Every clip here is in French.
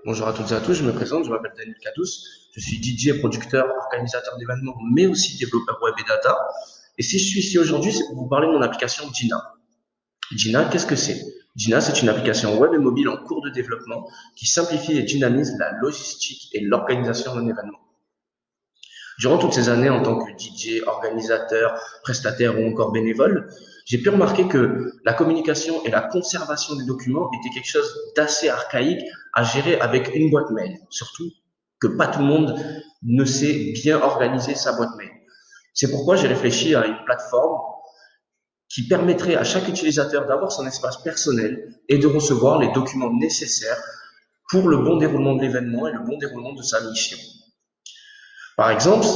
Bonjour à toutes et à tous, je me présente, je m'appelle Daniel Cadous, je suis DJ, producteur, organisateur d'événements, mais aussi développeur web et data. Et si je suis ici aujourd'hui, c'est pour vous parler de mon application Jina. Jina, qu'est-ce que c'est? Jina, c'est une application web et mobile en cours de développement qui simplifie et dynamise la logistique et l'organisation d'un événement. Durant toutes ces années, en tant que DJ, organisateur, prestataire ou encore bénévole, j'ai pu remarquer que la communication et la conservation des documents étaient quelque chose d'assez archaïque à gérer avec une boîte mail. Surtout que pas tout le monde ne sait bien organiser sa boîte mail. C'est pourquoi j'ai réfléchi à une plateforme qui permettrait à chaque utilisateur d'avoir son espace personnel et de recevoir les documents nécessaires pour le bon déroulement de l'événement et le bon déroulement de sa mission. Par exemple,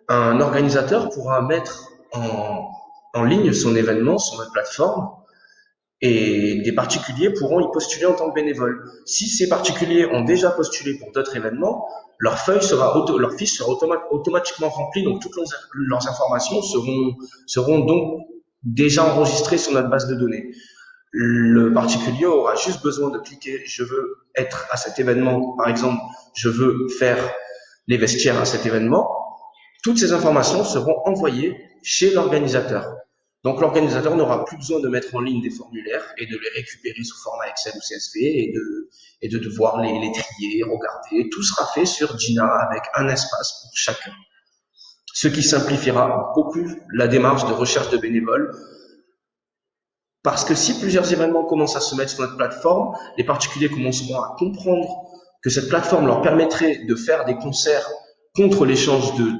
un organisateur pourra mettre en ligne son événement sur notre plateforme et des particuliers pourront y postuler en tant que bénévoles. Si ces particuliers ont déjà postulé pour d'autres événements, leur fiche sera automatiquement remplie, donc toutes leurs informations seront donc déjà enregistrées sur notre base de données. Le particulier aura juste besoin de cliquer « Je veux être à cet événement », par exemple « Je veux faire les vestiaires à cet événement ». Toutes ces informations seront envoyées chez l'organisateur. Donc l'organisateur n'aura plus besoin de mettre en ligne des formulaires et de les récupérer sous format Excel ou CSV et de devoir les trier, regarder. Tout sera fait sur Jina avec un espace pour chacun. Ce qui simplifiera beaucoup la démarche de recherche de bénévoles. Parce que si plusieurs événements commencent à se mettre sur notre plateforme, les particuliers commenceront à comprendre que cette plateforme leur permettrait de faire des concerts contre l'échange de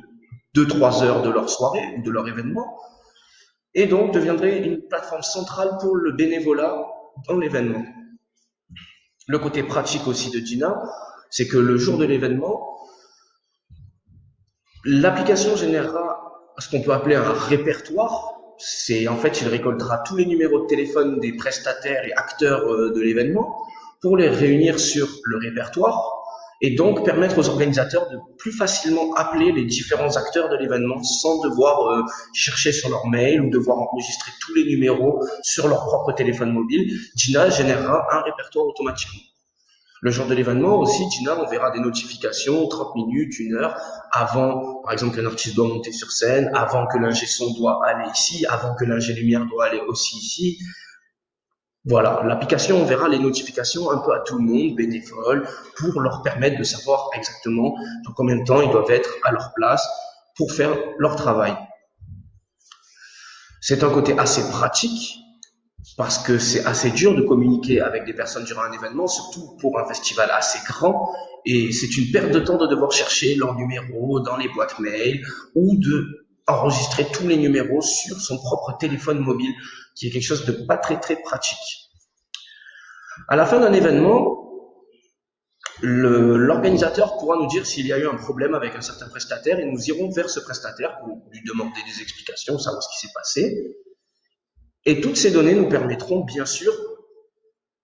2-3 heures de leur soirée ou de leur événement, et donc deviendrait une plateforme centrale pour le bénévolat dans l'événement. Le côté pratique aussi de Jina, c'est que le jour de l'événement, l'application générera ce qu'on peut appeler un répertoire. En fait, il récoltera tous les numéros de téléphone des prestataires et acteurs de l'événement pour les réunir sur le répertoire et donc permettre aux organisateurs de plus facilement appeler les différents acteurs de l'événement sans devoir chercher sur leur mail ou devoir enregistrer tous les numéros sur leur propre téléphone mobile. Jina générera un répertoire automatiquement. Le jour de l'événement aussi, Jina enverra des notifications 30 minutes, 1 heure avant, par exemple, qu'un artiste doit monter sur scène, avant que l'ingé son doit aller ici, avant que l'ingé lumière doit aller aussi ici. Voilà, l'application enverra les notifications un peu à tout le monde, bénévoles, pour leur permettre de savoir exactement dans combien de temps ils doivent être à leur place pour faire leur travail. C'est un côté assez pratique parce que c'est assez dur de communiquer avec des personnes durant un événement, surtout pour un festival assez grand, et c'est une perte de temps de devoir chercher leurs numéros dans les boîtes mail ou de enregistrer tous les numéros sur son propre téléphone mobile, qui est quelque chose de pas très très pratique. À la fin d'un événement, l'organisateur pourra nous dire s'il y a eu un problème avec un certain prestataire et nous irons vers ce prestataire pour lui demander des explications, savoir ce qui s'est passé. Et toutes ces données nous permettront bien sûr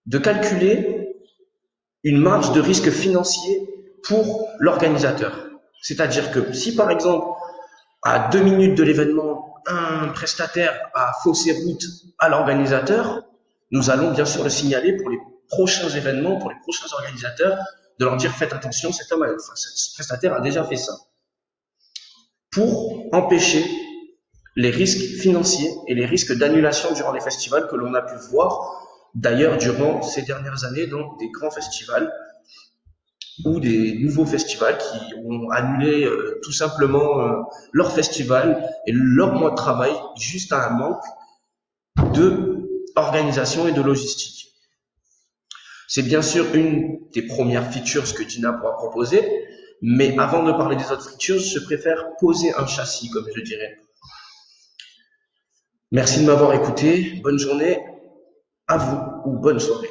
de calculer une marge de risque financier pour l'organisateur. C'est-à-dire que si par exemple, à 2 minutes de l'événement, un prestataire a faussé route à l'organisateur, nous allons bien sûr le signaler pour les prochains événements, pour les prochains organisateurs, de leur dire faites attention, ce prestataire a déjà fait ça. Pour empêcher les risques financiers et les risques d'annulation durant les festivals que l'on a pu voir d'ailleurs durant ces dernières années dans des grands festivals ou des nouveaux festivals qui ont annulé tout simplement leur festival et leur mois de travail juste à un manque de organisation et de logistique. C'est bien sûr une des premières features que Jina pourra proposer, mais avant de parler des autres features, je préfère poser un châssis, comme je dirais. Merci de m'avoir écouté, bonne journée à vous ou bonne soirée.